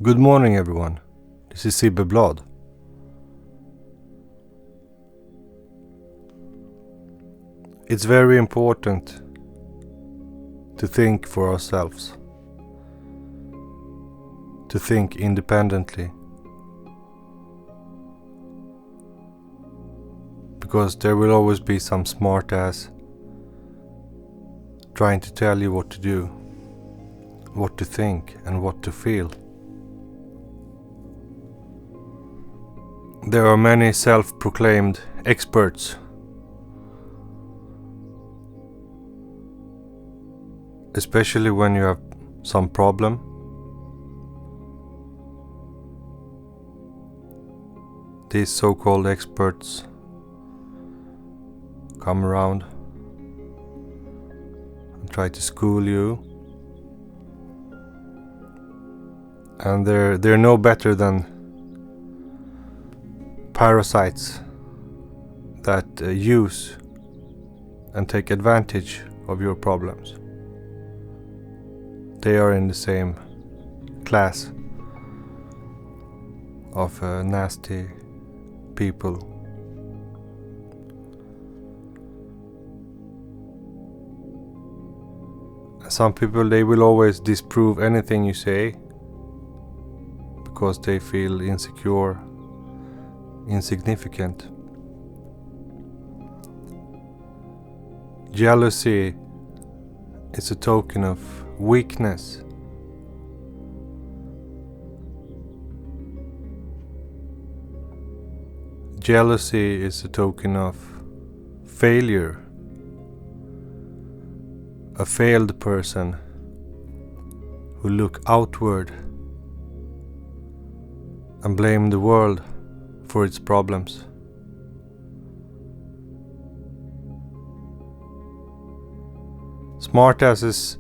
Good morning, everyone. This is Sibbe Bladh. It's very important to think for ourselves, to think independently, because there will always be some smartass trying to tell you what to do, what to think, and what to feel. There are many self-proclaimed experts, especially when you have some problem. These so-called experts come around and try to school you, and they're no better than parasites that use and take advantage of your problems. They are in the same class of nasty people. Some people, they will always disprove anything you say because they feel insecure, insignificant. Jealousy is a token of weakness. Jealousy is a token of failure. A failed person who look outward and blame the world for its problems. Smartasses,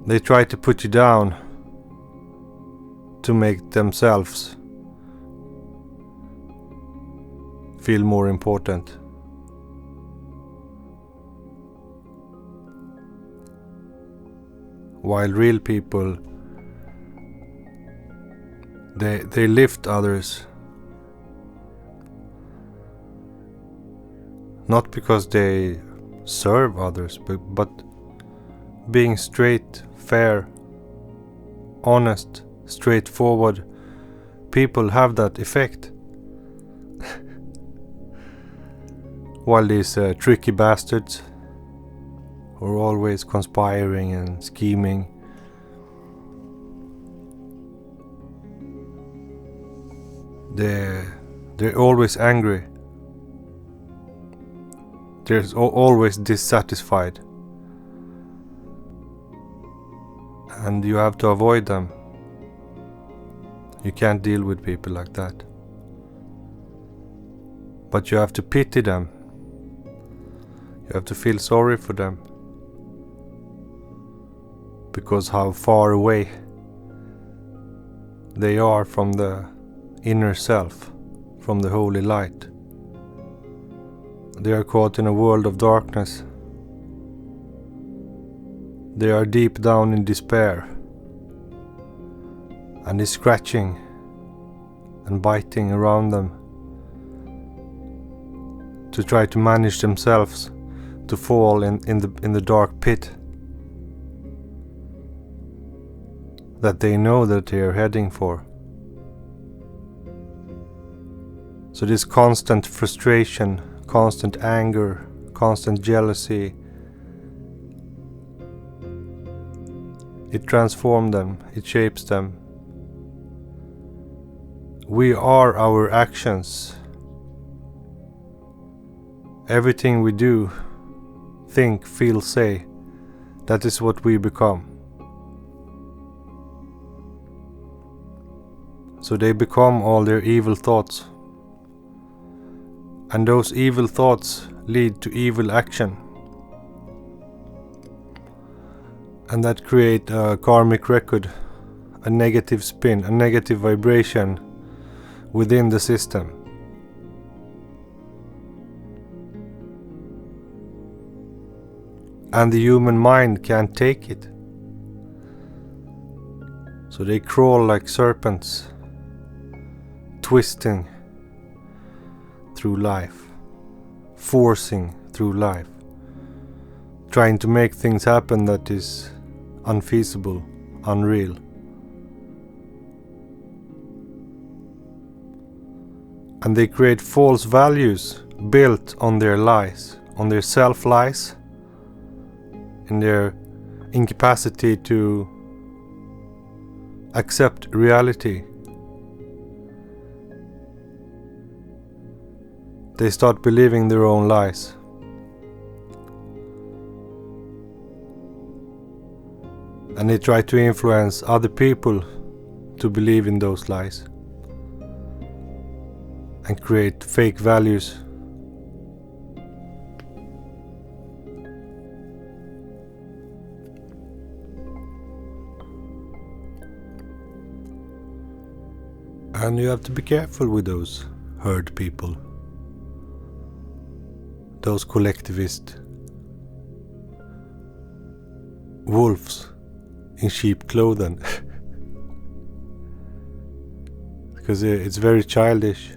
they try to put you down to make themselves feel more important. While real people, they lift others, not because they serve others, but being straight, fair, honest, straightforward people have that effect. While these tricky bastards who are always conspiring and scheming, they're always angry. They're always dissatisfied, and you have to avoid them. You can't deal with people like that, but you have to pity them. You have to feel sorry for them, because how far away they are from the inner self, from the holy light. They are caught in a world of darkness. They are deep down in despair, and is scratching and biting around them to try to manage themselves to fall in the dark pit that they know that they are heading for. So this constant frustration, constant anger, constant jealousy, it transforms them, it shapes them. We are our actions. Everything we do, think, feel, say, that is what we become. So they become all their evil thoughts. And those evil thoughts lead to evil action. And that create a karmic record, a negative spin, a negative vibration within the system. And the human mind can't take it. So they crawl like serpents, twisting through life, forcing through life, trying to make things happen that is unfeasible, unreal. And they create false values built on their lies, on their self-lies, in their incapacity to accept reality. They start believing their own lies. And they try to influence other people to believe in those lies and create fake values. And you have to be careful with those herd people, those collectivist wolves in sheep clothing. Because it's very childish.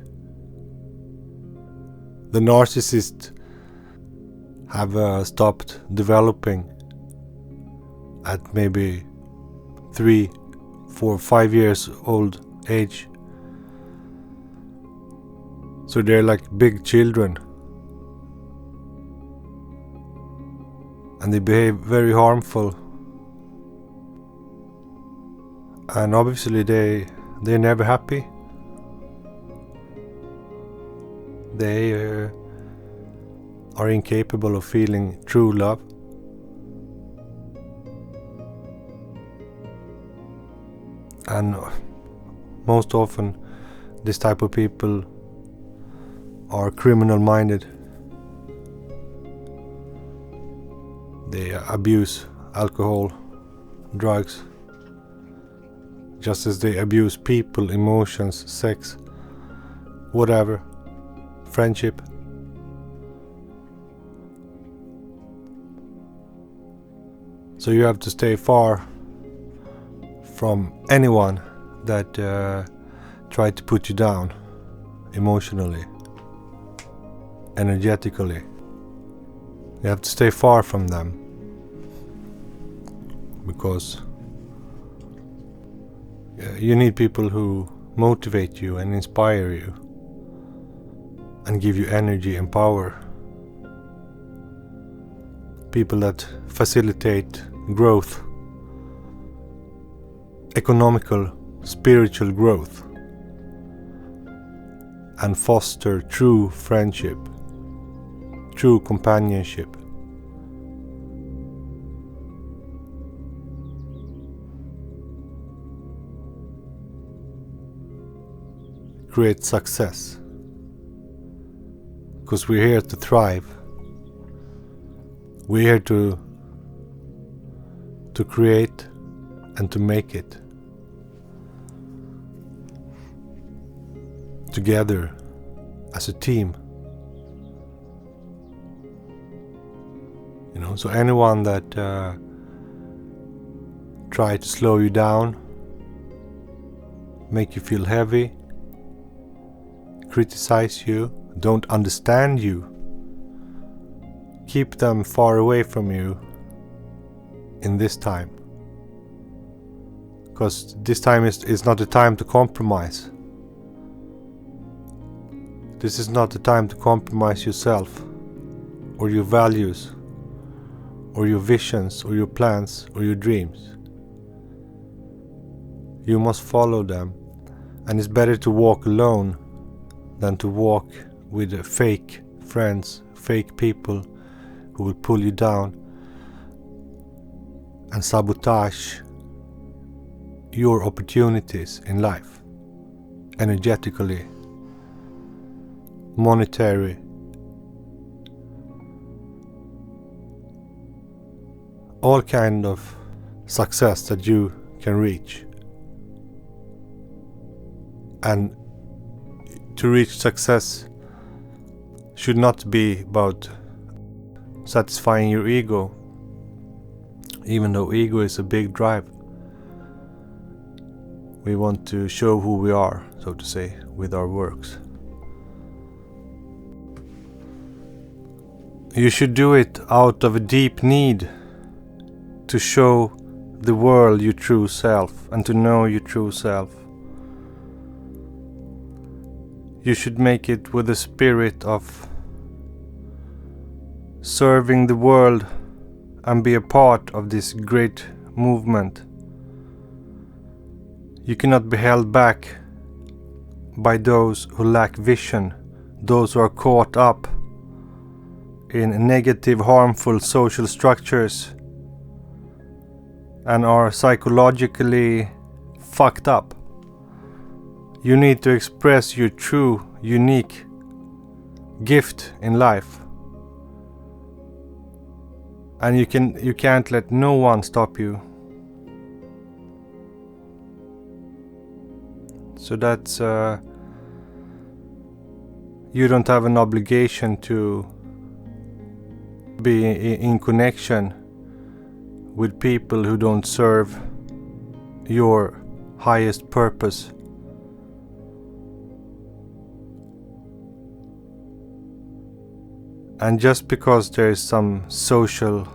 The narcissists have stopped developing at maybe 3, 4, 5 years old age. So they're like big children. And they behave very harmful. And obviously they're never happy. They are incapable of feeling true love. And most often this type of people are criminal-minded. They abuse alcohol, drugs, just as they abuse people, emotions, sex, whatever, friendship. So you have to stay far from anyone that try to put you down emotionally, energetically. You have to stay far from them, because you need people who motivate you and inspire you and give you energy and power. People that facilitate growth, economical, spiritual growth, and foster true friendship, true companionship. Create success, because we're here to thrive. We're here to create and to make it together as a team. You know, so anyone that try to slow you down, make you feel heavy, criticize you, don't understand you, keep them far away from you in this time. Because this time is not the time to compromise. This is not the time to compromise yourself, or your values, or your visions, or your plans, or your dreams. You must follow them, and it's better to walk alone than to walk with fake friends, fake people who will pull you down and sabotage your opportunities in life, energetically, monetary, all kind of success that you can reach. And to reach success should not be about satisfying your ego, even though ego is a big drive. We want to show who we are, so to say, with our works. You should do it out of a deep need to show the world your true self and to know your true self. You should make it with a spirit of serving the world and be a part of this great movement. You cannot be held back by those who lack vision, those who are caught up in negative, harmful social structures and are psychologically fucked up. You need to express your true, unique gift in life. And you can't let no one stop you. So that's you don't have an obligation to be in connection with people who don't serve your highest purpose. And just because there is some social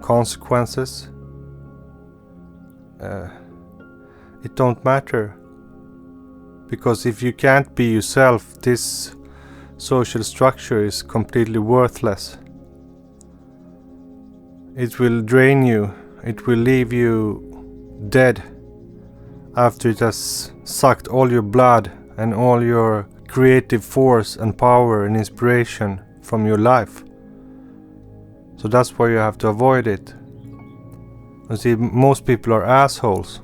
consequences, it don't matter. Because if you can't be yourself, this social structure is completely worthless. It will drain you. It will leave you dead after it has sucked all your blood and all your creative force and power and inspiration from your life. So that's why you have to avoid it. You see, most people are assholes.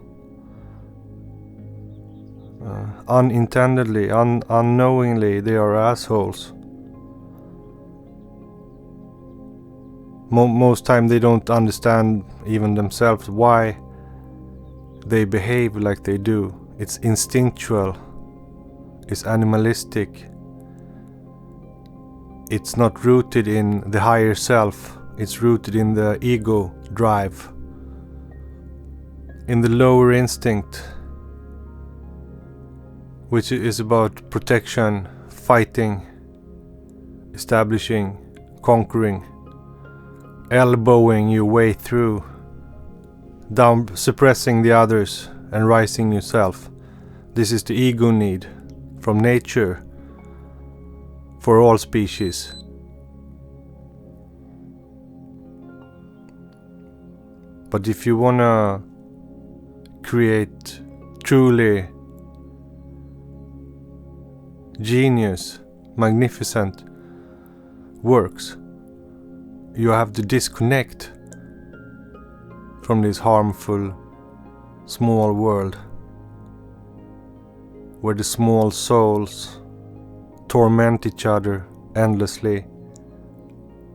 Unintendedly, unknowingly, they are assholes. Most time they don't understand even themselves why they behave like they do. It's instinctual. It's animalistic. It's not rooted in the higher self. It's rooted in the ego drive, in the lower instinct, which is about protection, fighting, establishing, conquering, elbowing your way through, down, suppressing the others and rising yourself. This is the ego need from nature for all species. But if you wanna create truly genius, magnificent works, you have to disconnect from this harmful small world where the small souls torment each other endlessly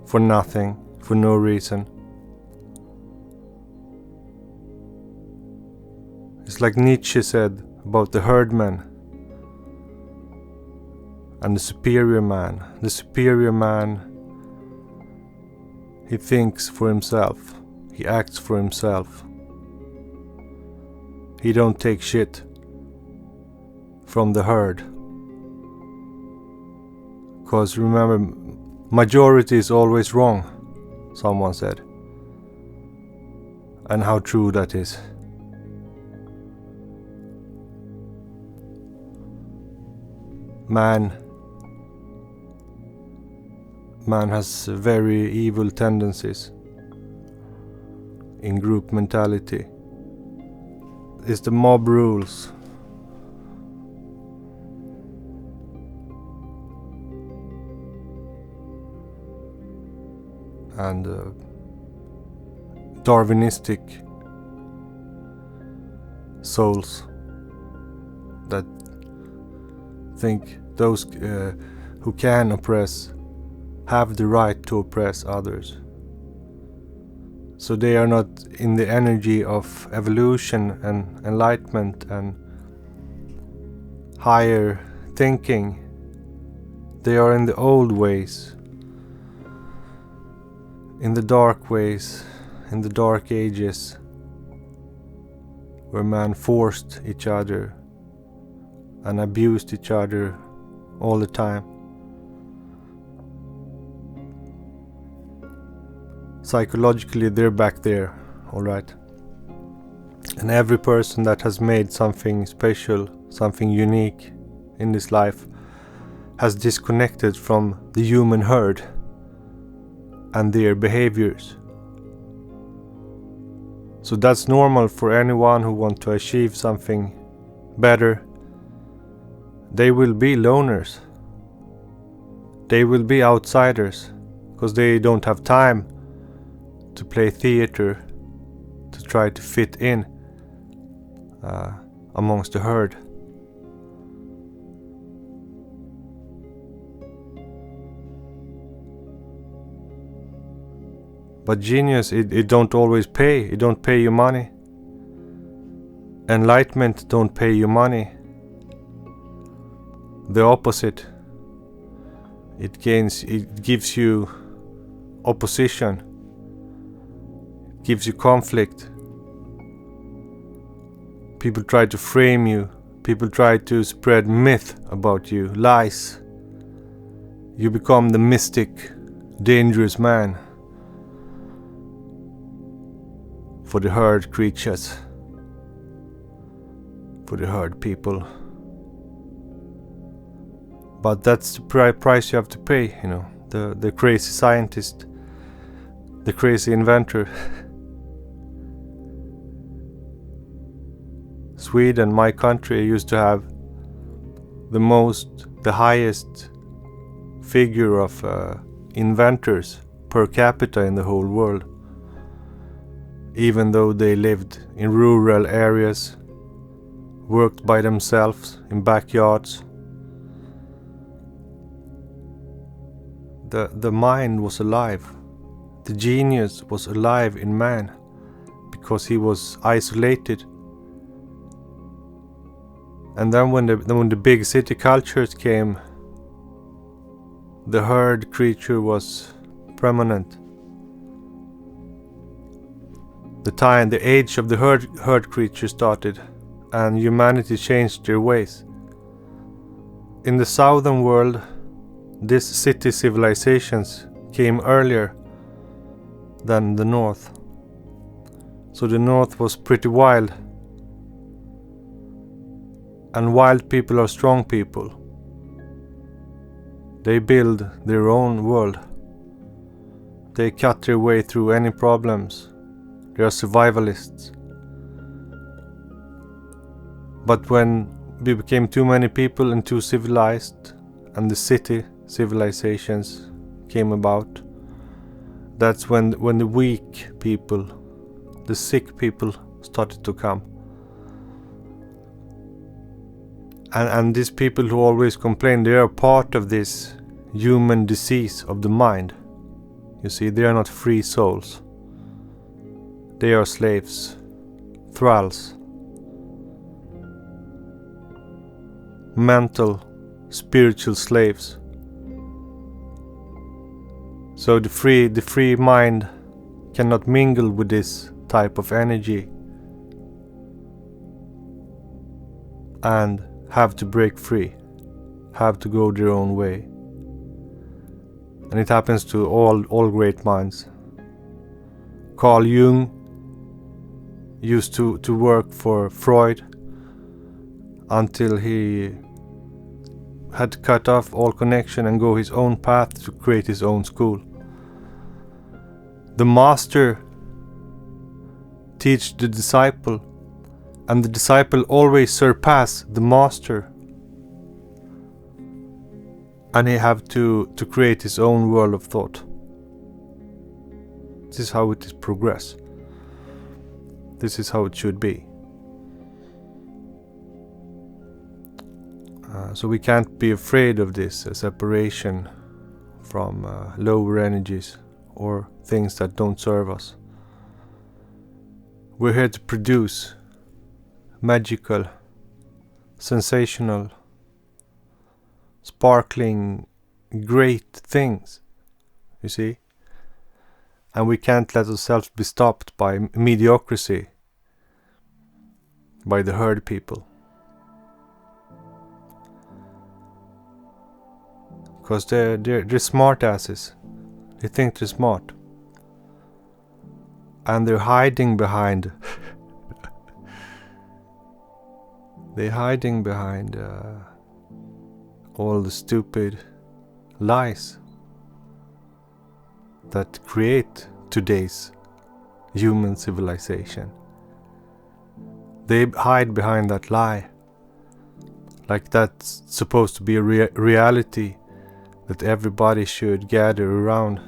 for nothing, for no reason. It's like Nietzsche said about the herdman and the superior man. The superior man, he thinks for himself. He acts for himself. He don't take shit from the herd. Because remember, majority is always wrong, someone said. And how true that is. Man has very evil tendencies in group mentality. It's the mob rules. And Darwinistic souls that think those who can oppress have the right to oppress others. So they are not in the energy of evolution and enlightenment and higher thinking. They are in the old ways, in the dark ways, in the dark ages, where man forced each other and abused each other all the time. Psychologically, they're back there, alright. And every person that has made something special, something unique in this life, has disconnected from the human herd and their behaviors. So that's normal for anyone who wants to achieve something better. They will be loners. They will be outsiders, because they don't have time to play theater, to try to fit in amongst the herd. But genius, it don't always pay. It don't pay you money. Enlightenment don't pay you money. The opposite. It gives you opposition. It gives you conflict. People try to frame you. People try to spread myth about you, lies. You become the mystic, dangerous man for the herd creatures, for the herd people. But that's the price you have to pay, you know. The crazy scientist, the crazy inventor. Sweden, my country, used to have the highest figure of inventors per capita in the whole world. Even though they lived in rural areas, worked by themselves in backyards. The mind was alive. The genius was alive in man, because he was isolated. And then when the big city cultures came, the herd creature was prominent. The age of the herd creature started, and humanity changed their ways. In the southern world, these city civilizations came earlier than the north. So the north was pretty wild. And wild people are strong people. They build their own world. They cut their way through any problems. They are survivalists. But when we became too many people and too civilized, and the city civilizations came about, that's when the weak people, the sick people, started to come. And these people who always complain, they are part of this human disease of the mind. You see, they are not free souls. They are slaves, thralls, mental, spiritual slaves. So the free mind cannot mingle with this type of energy and have to break free, have to go their own way. And it happens to all great minds. Carl Jung used to work for Freud until he had to cut off all connection and go his own path to create his own school. The master teach the disciple, and the disciple always surpass the master, and he have to create his own world of thought. This is how it is progress. This is how it should be. So we can't be afraid of this separation from lower energies or things that don't serve us. We're here to produce magical, sensational, sparkling, great things, you see? And we can't let ourselves be stopped by mediocrity. by the herd people. Because they're smart asses. They think they're smart. And they're hiding behind all the stupid lies that create today's human civilization. They hide behind that lie, like that's supposed to be a reality that everybody should gather around.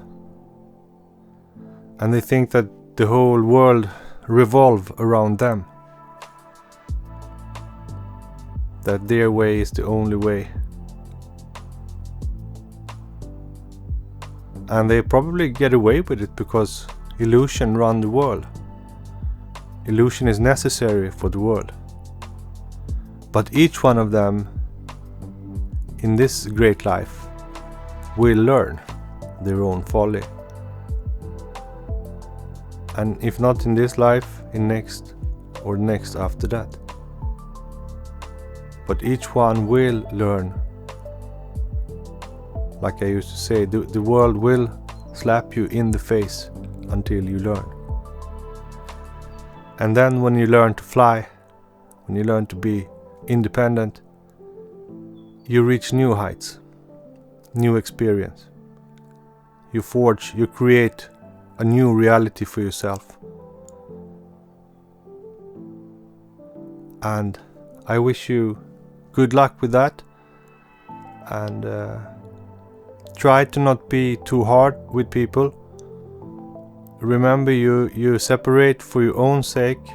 And they think that the whole world revolves around them, that their way is the only way. And they probably get away with it because illusion runs the world. Illusion is necessary for the world. But each one of them in this great life will learn their own folly. And if not in this life, in next or next after that. But each one will learn. Like I used to say, the world will slap you in the face until you learn. And then when you learn to fly, when you learn to be independent, you reach new heights, new experience. You create a new reality for yourself. And I wish you good luck with that. And try to not be too hard with people. Remember, you separate for your own sake,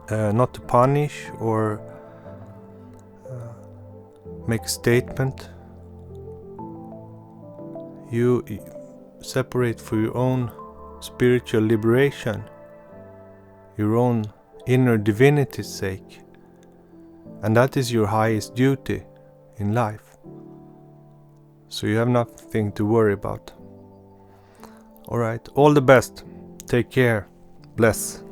not to punish or make a statement. You separate for your own spiritual liberation, your own inner divinity's sake. And that is your highest duty in life. So you have nothing to worry about. Alright, all the best. Take care. Bless.